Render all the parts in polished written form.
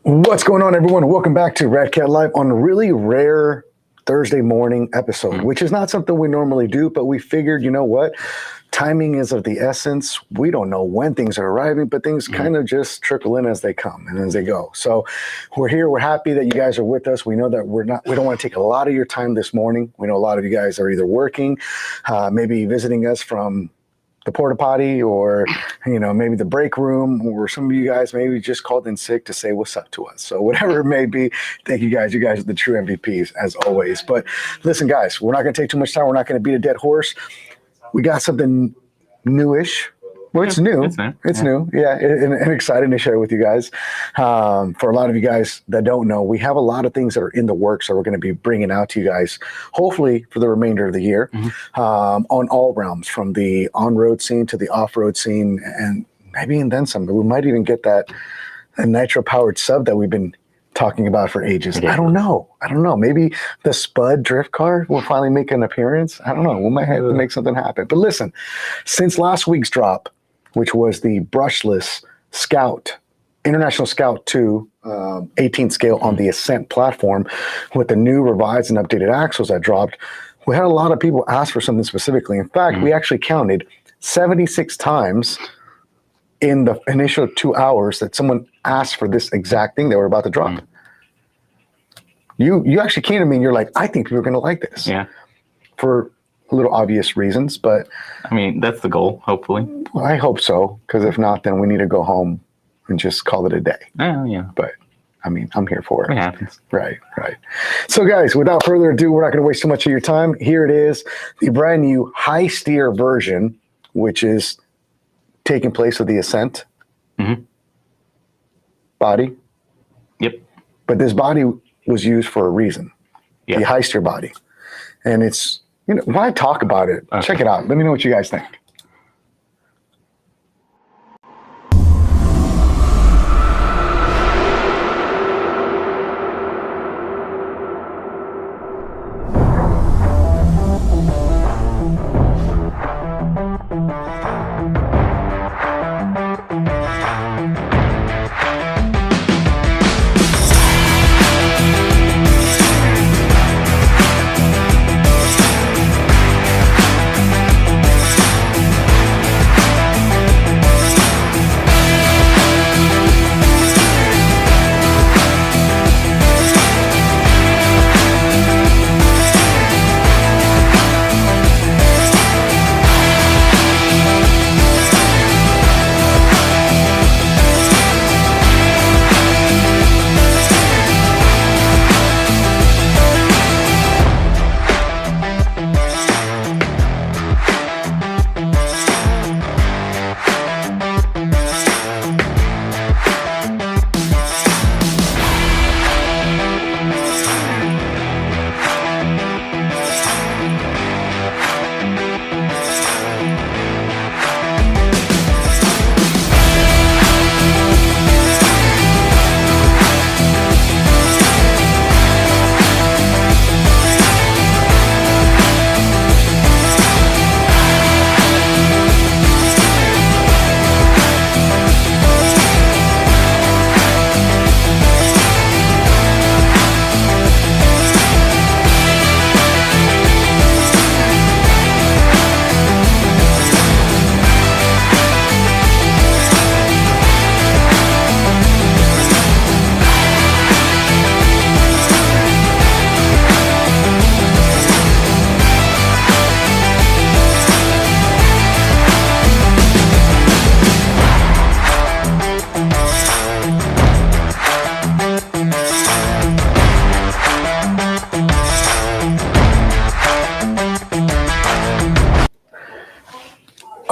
What's going on, everyone? Welcome back to Redcat Live on a really rare Thursday morning episode, which is not something we normally do, but we figured, you know what? Timing is of the essence. We don't know when things are arriving, but things kind of just trickle in as they come and as they go. So we're here. We're happy that you guys are with us. We know that we don't want to take a lot of your time this morning. We know a lot of you guys are either working, maybe visiting us from the porta potty, or maybe the break room, or some of you guys maybe just called in sick to say what's up to us. So whatever it may be, thank you guys. You guys are the true MVPs as always. But listen, guys, we're not going to take too much time. We're not going to beat a dead horse. We got something newish. Well, it's new. It's new. Yeah, and excited to share with you guys. For a lot of you guys that don't know, we have a lot of things that are in the works that we're going to be bringing out to you guys, hopefully for the remainder of the year, on all realms, from the on-road scene to the off-road scene, and maybe and then some. We might even get that nitro-powered sub that we've been talking about for ages. I don't know. Maybe the Spud drift car will finally make an appearance. I don't know. We might have to make something happen. But listen, since last week's drop, which was the brushless Scout, International Scout 2, 18 scale on the Ascent platform, with the new revised and updated axles that dropped, we had a lot of people ask for something specifically. In fact, we actually counted 76 times in the initial 2 hours that someone asked for this exact thing they were about to drop. You actually came to me and you're like, I think people are going to like this. Yeah. For a little obvious reasons, but I mean, that's the goal, hopefully. Well, I hope so, because if not, then we need to go home and just call it a day. Oh, yeah. But I mean, I'm here for it. It happens. Right. So guys, without further ado, we're not going to waste too much of your time. Here it is, the brand new high steer version, which is taking place of the Ascent body. Yep. But this body was used for a reason. The high steer body. And it's, why talk about it? Okay. Check it out. Let me know what you guys think.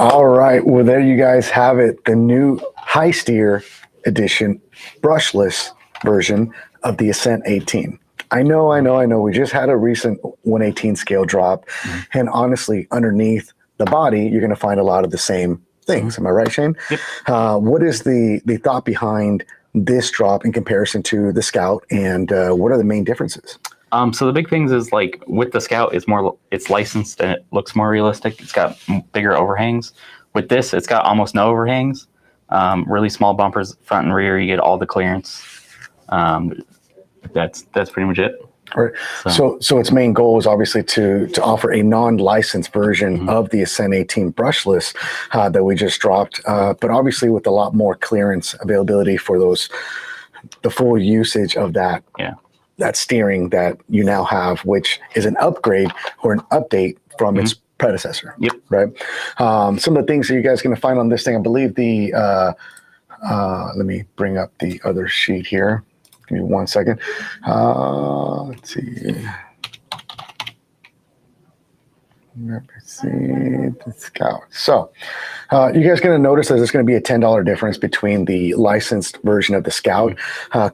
All right, well, there you guys have it. The new high steer edition, brushless version of the Ascent-18. I know. We just had a recent 118 scale drop. And honestly, underneath the body, you're going to find a lot of the same things. Am I right, Shane? Yep. What is the thought behind this drop in comparison to the Scout, and what are the main differences? So the big things is, like, with the Scout, it's licensed and it looks more realistic. It's got bigger overhangs. With this, it's got almost no overhangs. Really small bumpers, front and rear. You get all the clearance. That's pretty much it. Right. So its main goal is obviously to offer a non-licensed version of the Ascent-18 Brushless that we just dropped, but obviously with a lot more clearance availability for the full usage of that steering that you now have, which is an upgrade or an update from its predecessor. Yep. Right. Some of the things that you guys are going to find on this thing, I believe let me bring up the other sheet here. Give me 1 second. Let's see. Let's see the Scout. So you guys going to notice that there's going to be a $10 difference between the licensed version of the Scout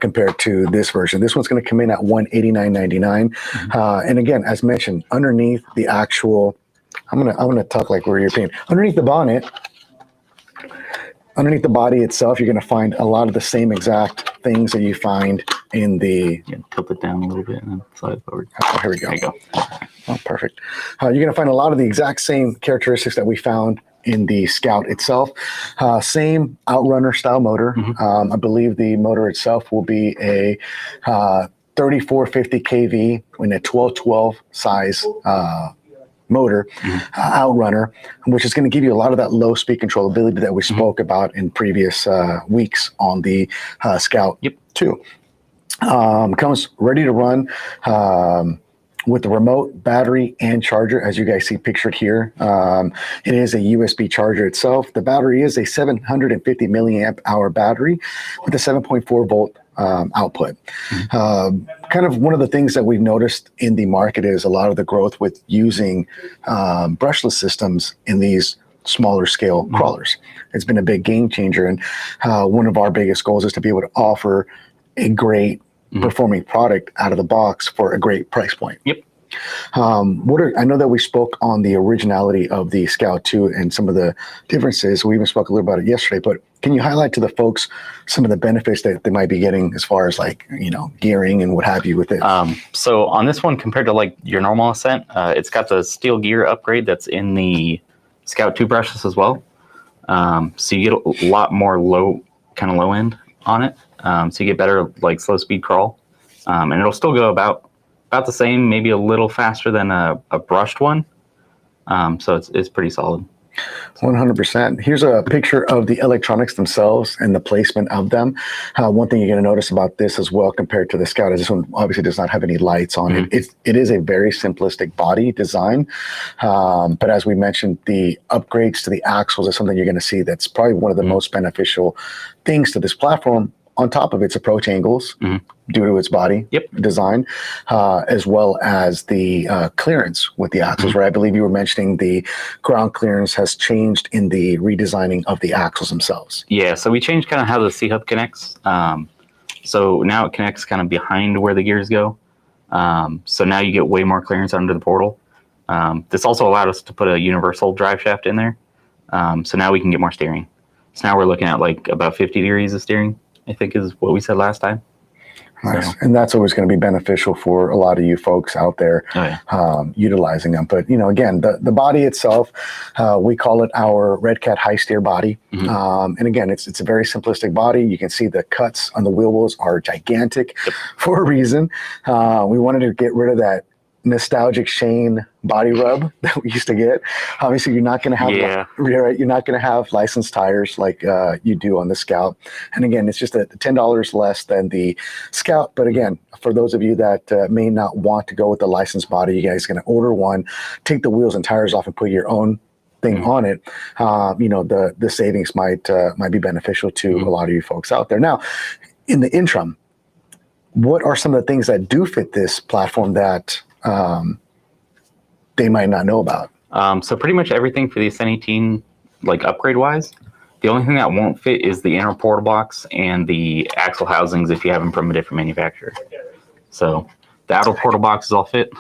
compared to this version. This one's going to come in at $189.99. And again, as mentioned, underneath the actual, I'm gonna talk like we're European. Underneath the bonnet, underneath the body itself, you're going to find a lot of the same exact things that you find in the... Tilt it down a little bit and then slide forward. Oh, here we go. There you go. Oh, perfect. You're going to find a lot of the exact same characteristics that we found in the Scout itself. Same Outrunner style motor. I believe the motor itself will be a 3450 kV in a 1212 size motor, Outrunner, which is going to give you a lot of that low speed controllability that we spoke about in previous weeks on the Scout 2. Comes ready to run with the remote, battery, and charger, as you guys see pictured here. It is a USB charger itself. The battery is a 750 milliamp hour battery with a 7.4 volt output. Kind of one of the things that we've noticed in the market is a lot of the growth with using brushless systems in these smaller scale crawlers. It's been a big game changer, and one of our biggest goals is to be able to offer a great performing product out of the box for a great price point. I know that we spoke on the originality of the Scout 2 and some of the differences. We even spoke a little about it yesterday, but can you highlight to the folks some of the benefits that they might be getting as far as like, gearing and what have you with it? So on this one, compared to like your normal Ascent, it's got the steel gear upgrade that's in the Scout 2 brushless as well. So you get a lot more low end on it. So you get better like slow speed crawl, and it'll still go about the same, maybe a little faster than a brushed one. So it's pretty solid. 100%. Here's a picture of the electronics themselves and the placement of them. One thing you're going to notice about this as well compared to the Scout is this one obviously does not have any lights on it. It is a very simplistic body design. But as we mentioned, the upgrades to the axles is something you're going to see that's probably one of the most beneficial things to this platform. On top of its approach angles, due to its body design, as well as the clearance with the axles, right? I believe you were mentioning the ground clearance has changed in the redesigning of the axles themselves. Yeah, so we changed kind of how the C-hub connects. So now it connects kind of behind where the gears go. So now you get way more clearance under the portal. This also allowed us to put a universal drive shaft in there. So now we can get more steering. So now we're looking at like about 50 degrees of steering, I think is what we said last time. Nice. So. And that's always going to be beneficial for a lot of you folks out there utilizing them. But, again, the body itself, we call it our Redcat high steer body. And again, it's a very simplistic body. You can see the cuts on the wheel wells are gigantic for a reason. We wanted to get rid of that nostalgic Shane body rub that we used to get. Obviously, you're not going to have you're not going to have licensed tires like you do on the Scout. And again, it's just $10 less than the Scout. But again, for those of you that may not want to go with the licensed body, you guys are going to order one, take the wheels and tires off, and put your own thing on it. The savings might be beneficial to a lot of you folks out there. Now, in the interim, what are some of the things that do fit this platform that they might not know about? So pretty much everything for the Ascent-18, like upgrade wise, the only thing that won't fit is the inner portal box and the axle housings if you have them from a different manufacturer. So the outer portal boxes all fit.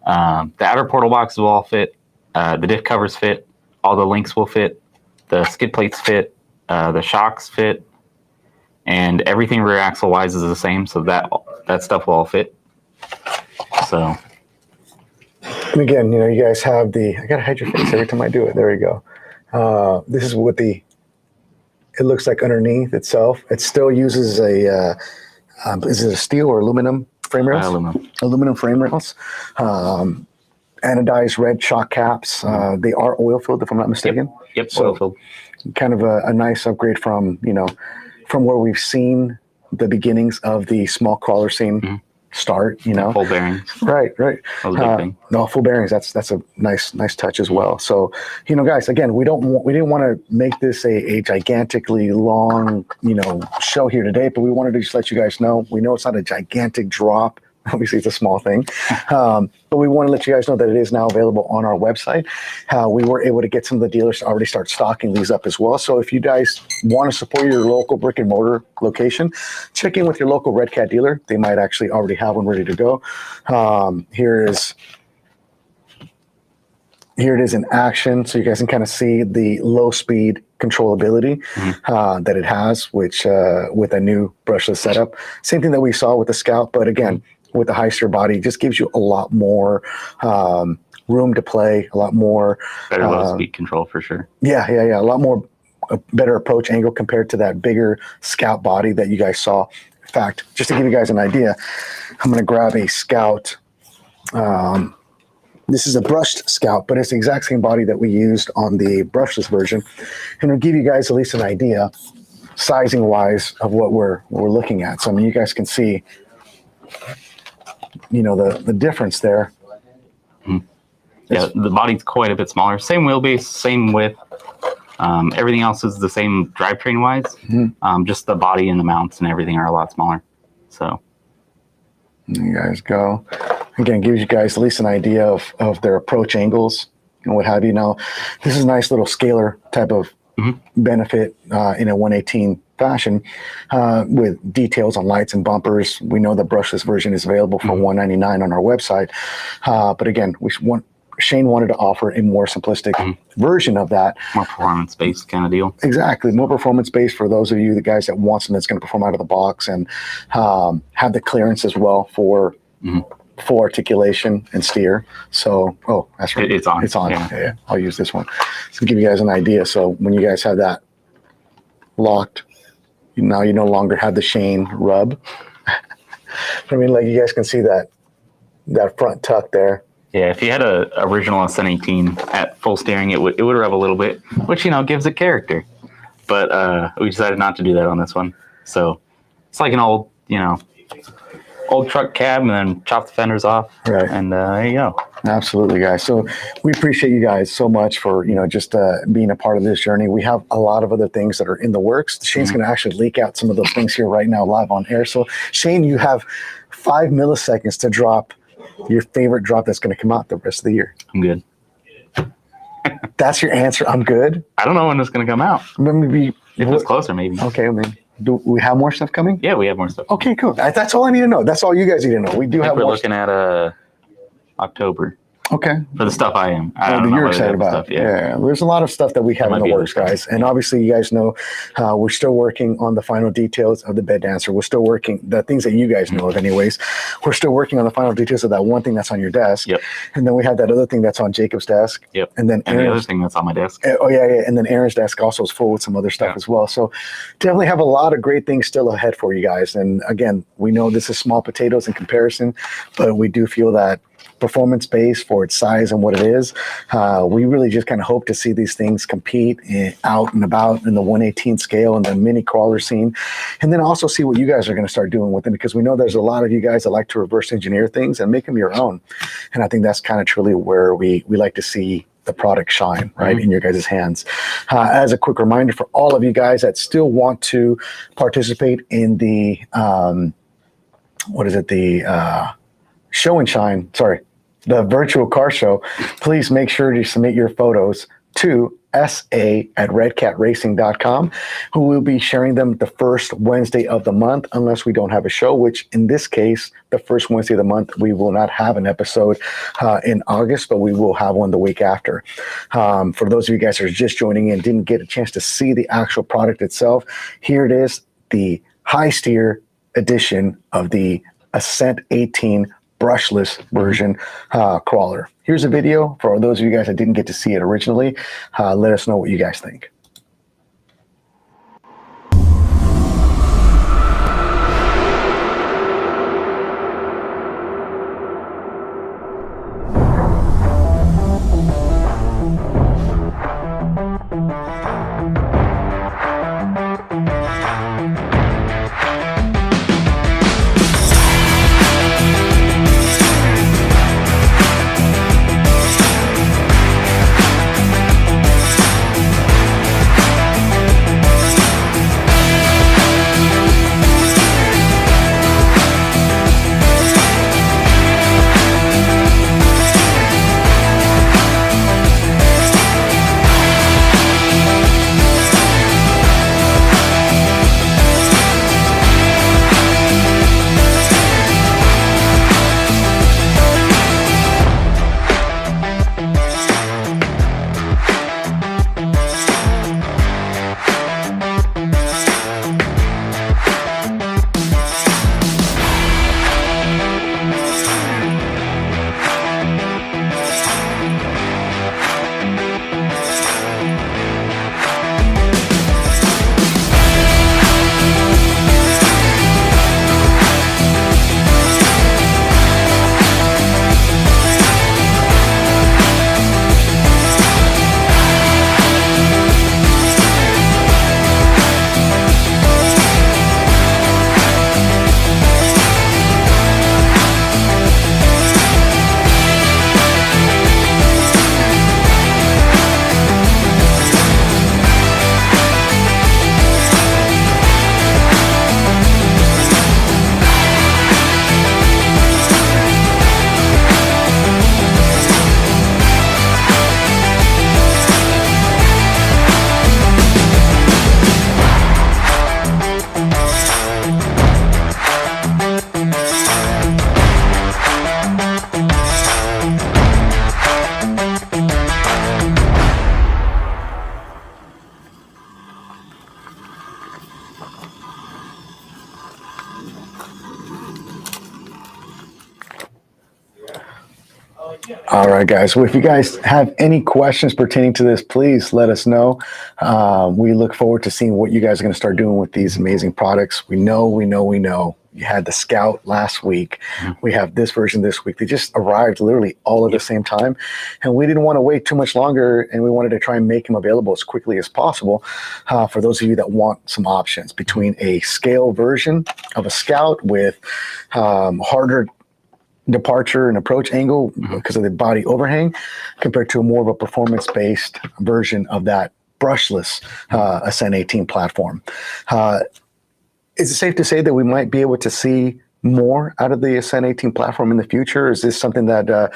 The outer portal boxes will all fit. The diff covers fit. All the links will fit. The skid plates fit. The shocks fit. And everything rear axle wise is the same. So that stuff will all fit. So, and again, you guys have I gotta hide your face every time I do it. There we go. This is what it looks like underneath itself. It still uses a Is it a steel or aluminum frame rails? Aluminum. Aluminum frame rails. Anodized red shock caps. They are oil filled, if I'm not mistaken. Yep. So Oil filled. kind of a nice upgrade from, from where we've seen the beginnings of the small crawler scene start, Full bearings. Right. That was a big thing. No, full bearings. That's a nice touch as well. So, guys, again, we didn't want to make this a gigantically long, show here today, but we wanted to just let you guys know. We know it's not a gigantic drop. Obviously, it's a small thing, but we want to let you guys know that it is now available on our website. We were able to get some of the dealers to already start stocking these up as well. So if you guys want to support your local brick and mortar location, check in with your local Redcat dealer. They might actually already have one ready to go. Here it is in action, so you guys can kind of see the low speed controllability that it has, which with a new brushless setup. Same thing that we saw with the Scout, but again, with the high steer body, it just gives you a lot more room to play, a lot more Better low speed control for sure. Yeah. A lot more better approach angle compared to that bigger Scout body that you guys saw. In fact, just to give you guys an idea, I'm going to grab a Scout. This is a brushed Scout, but it's the exact same body that we used on the brushless version, and it'll give you guys at least an idea, sizing wise, of what we're looking at. So I mean, you guys can see, the difference there. Yeah, the body's quite a bit smaller. Same wheelbase, same width. Everything else is the same drivetrain wise. Just the body and the mounts and everything are a lot smaller. So there you guys go. Again, gives you guys at least an idea of their approach angles and what have you. Now, this is a nice little scalar type of benefit in a 118 fashion with details on lights and bumpers. We know the brushless version is available for $199 on our website. But again, Shane wanted to offer a more simplistic version of that. More performance-based kind of deal. Exactly. More performance-based for those of you, the guys that want something that's going to perform out of the box and have the clearance as well for articulation and steer. So, that's right. It's on. It's on. Yeah. Yeah. I'll use this one to give you guys an idea. So when you guys have that locked, now you no longer have the Shane rub. I mean, like you guys can see that front tuck there. Yeah, if you had a original Ascent-18 at full steering, it would rub a little bit, which gives it character. But we decided not to do that on this one. So it's like an old truck cab, and then chop the fenders off. Right. And there you go. Absolutely, guys. So we appreciate you guys so much for just being a part of this journey. We have a lot of other things that are in the works. Shane's going to actually leak out some of those things here right now live on air. So Shane, you have 5 milliseconds to drop your favorite drop that's going to come out the rest of the year. I'm good. That's your answer. I'm good. I don't know when it's going to come out. Maybe if it's closer, maybe. Okay. I mean, do we have more stuff coming? Yeah, we have more stuff. Okay, cool. That's all I need to know. That's all you guys need to know. We do have we're more. Looking at October. Okay. For the stuff I am. You're excited about. Stuff, yeah. There's a lot of stuff that we have in the works, guys. And obviously, you guys know we're still working on the final details of the bed dancer. We're still working the things that you guys know of, anyways. We're still working on the final details of that one thing that's on your desk. Yep. And then we have that other thing that's on Jacob's desk. Yep. And then the other thing that's on my desk. Oh yeah. And then Aaron's desk also is full with some other stuff as well. So definitely have a lot of great things still ahead for you guys. And again, we know this is small potatoes in comparison, but we do feel that performance base for its size and what it is. We really just kind of hope to see these things compete out and about in the 118 scale and the mini crawler scene, and then also see what you guys are going to start doing with them, because we know there's a lot of you guys that like to reverse engineer things and make them your own. And I think that's kind of truly where we like to see the product shine, right, in your guys' hands. As a quick reminder for all of you guys that still want to participate in the, show and shine, the virtual car show, please make sure to submit your photos to sa@redcatracing.com, who will be sharing them the first Wednesday of the month, unless we don't have a show, which in this case, the first Wednesday of the month, we will not have an episode in August, but we will have one the week after. For those of you guys who are just joining in, didn't get a chance to see the actual product itself, here it is, the high steer edition of the Ascent-18 brushless version crawler. Here's a video for those of you guys that didn't get to see it originally. Let us know what you guys think. All right, guys. Well, if you guys have any questions pertaining to this, please let us know. We look forward to seeing what you guys are going to start doing with these amazing products. We know. You had the Scout last week. We have this version this week. They just arrived literally all at the same time. And we didn't want to wait too much longer. And we wanted to try and make them available as quickly as possible for those of you that want some options between a scale version of a Scout with harder departure and approach angle because of the body overhang compared to a more of a performance-based version of that brushless Ascent-18 platform. Is it safe to say that we might be able to see more out of the Ascent-18 platform in the future? Is this something that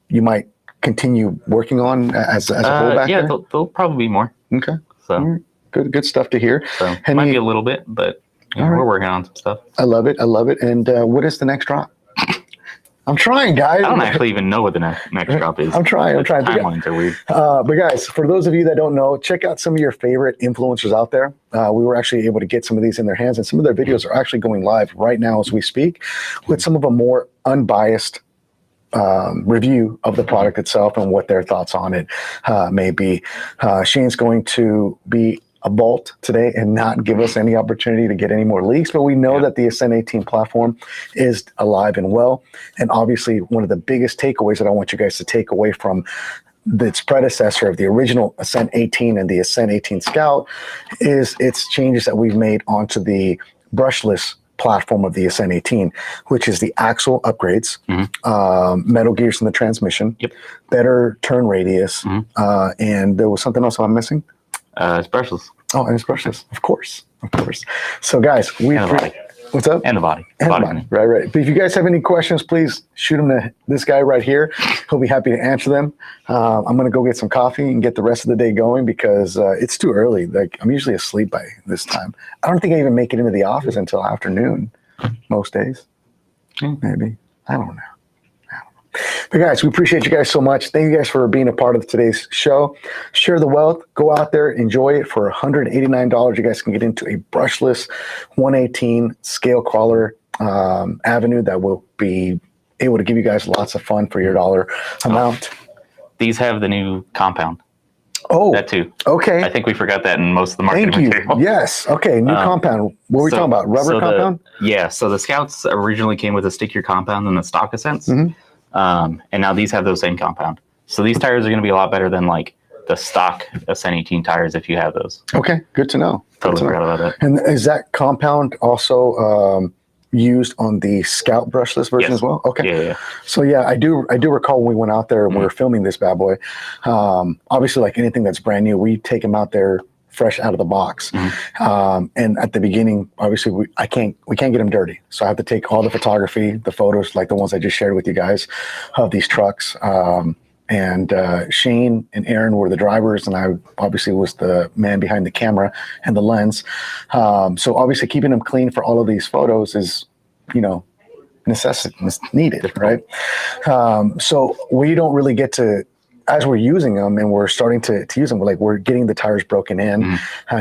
you might continue working on as a whole back yeah, there? there'll probably be more. Okay. So Good stuff to hear. So it might be a little bit, but we're working on some stuff. I love it. And what is the next drop? I'm trying, guys. I don't actually even know what the next drop is. I'm trying. Timelines are weird. But guys, for those of you that don't know, check out some of your favorite influencers out there. We were actually able to get some of these in their hands, and some of their videos are actually going live right now as we speak, with some of a more unbiased review of the product itself and what their thoughts on it may be. Shane's going to be a bolt today and not give us any opportunity to get any more leaks, but we know that the Ascent-18 platform is alive and well. And obviously one of the biggest takeaways that I want you guys to take away from its predecessor of the original Ascent-18 and the Ascent-18 Scout is its changes that we've made onto the brushless platform of the Ascent-18, which is the axle upgrades, metal gears in the transmission, better turn radius, and there was something else I'm missing. It's brushless. Oh, and it's brushless, of course. So, guys, what's up? And the body. Right. But if you guys have any questions, please shoot them to this guy right here. He'll be happy to answer them. I'm gonna go get some coffee and get the rest of the day going because it's too early. Like I'm usually asleep by this time. I don't think I even make it into the office until afternoon most days. Maybe. I don't know. But guys, we appreciate you guys so much. Thank you guys for being a part of today's show. Share the wealth. Go out there, enjoy it. For $189, you guys can get into a brushless 118 scale crawler avenue that will be able to give you guys lots of fun for your dollar amount. These have the new compound. Oh, that too. Okay. I think we forgot that in most of the marketing material. Yes. Okay. New compound. What were we talking about? Rubber compound? So the Scouts originally came with a stickier compound than the stock Ascents. And now these have those same compound. So these tires are going to be a lot better than like the stock Ascent-18 tires if you have those. Okay. Good to know. Totally forgot about that. And is that compound also used on the Scout brushless version as well? Okay. Yeah. So yeah, I do recall when we went out there and we were filming this bad boy. Obviously, like anything that's brand new, we take them out there fresh out of the box. And at the beginning, obviously we can't get them dirty. So I have to take all the photography, the photos, like the ones I just shared with you guys of these trucks. And Shane and Aaron were the drivers, and I obviously was the man behind the camera and the lens. So obviously keeping them clean for all of these photos is, necessity, needed, right? So we don't really get to, as we're using them and we're starting to use them, we're getting the tires broken in,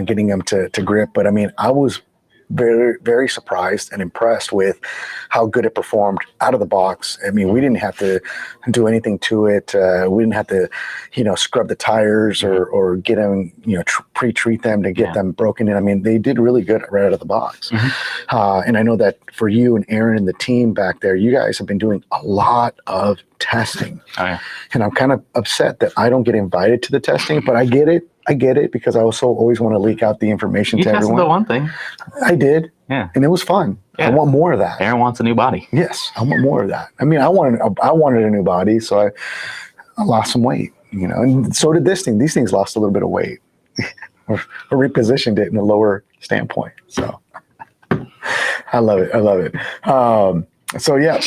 getting them to grip. But I mean, I was very, very surprised and impressed with how good it performed out of the box. I mean, we didn't have to do anything to it. We didn't have to, scrub the tires or get them, pre-treat them to get them broken in. I mean, they did really good right out of the box. And I know that for you and Aaron and the team back there, you guys have been doing a lot of testing. And I'm kind of upset that I don't get invited to the testing, but I get it because I also always want to leak out the information to everyone. You tested the one thing. I did. Yeah. And it was fun. Yeah. I want more of that. Aaron wants a new body. Yes, I want more of that. I mean, I wanted a new body, so I lost some weight, and so did this thing. These things lost a little bit of weight or repositioned it in a lower standpoint. So I love it. So yeah.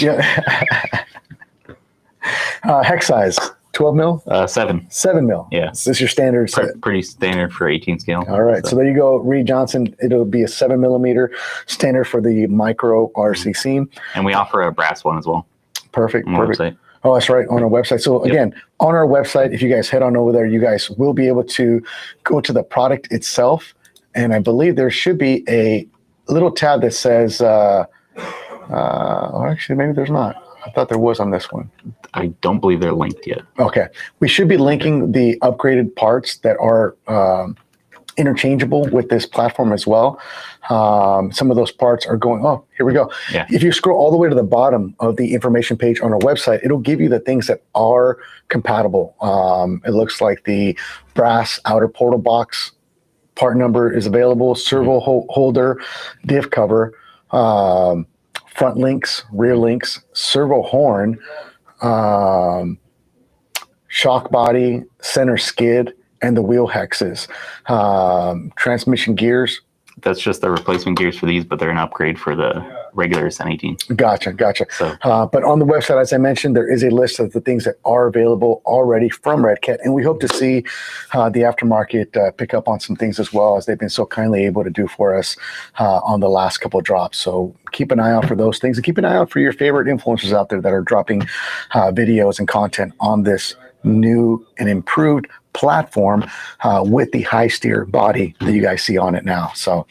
Hex size. 12 mil? 7. 7 mil. Yeah. Is this your standard? Pretty standard for 18 scale. All right. So there you go, Reed Johnson. It'll be a 7 millimeter standard for the micro RCC. And we offer a brass one as well. Perfect. On our website. Oh, that's right. On our website. So again, on our website, if you guys head on over there, you guys will be able to go to the product itself. And I believe there should be a little tab that says, actually, maybe there's not. I thought there was on this one. I don't believe they're linked yet. Okay. We should be linking the upgraded parts that are interchangeable with this platform as well. Some of those parts are going, oh, here we go. Yeah. If you scroll all the way to the bottom of the information page on our website, it'll give you the things that are compatible. It looks like the brass outer portal box part number is available, servo holder, diff cover, front links, rear links, servo horn, shock body, center skid, and the wheel hexes. Transmission gears. That's just the replacement gears for these, but they're an upgrade for the regular Ascent-18. Gotcha. So, but on the website, as I mentioned, there is a list of the things that are available already from Redcat, and we hope to see the aftermarket pick up on some things as well, as they've been so kindly able to do for us on the last couple of drops. So keep an eye out for those things, and keep an eye out for your favorite influencers out there that are dropping videos and content on this new and improved platform with the high steer body that you guys see on it now. So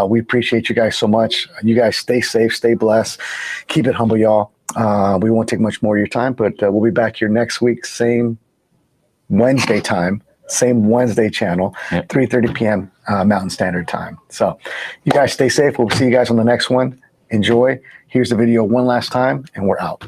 we appreciate you guys so much. You guys stay safe, stay blessed, keep it humble, y'all. We won't take much more of your time, but we'll be back here next week, same Wednesday time, same Wednesday channel, 3:30 p.m. Mountain Standard Time. So you guys stay safe. We'll see you guys on the next one. Enjoy. Here's the video one last time, and we're out.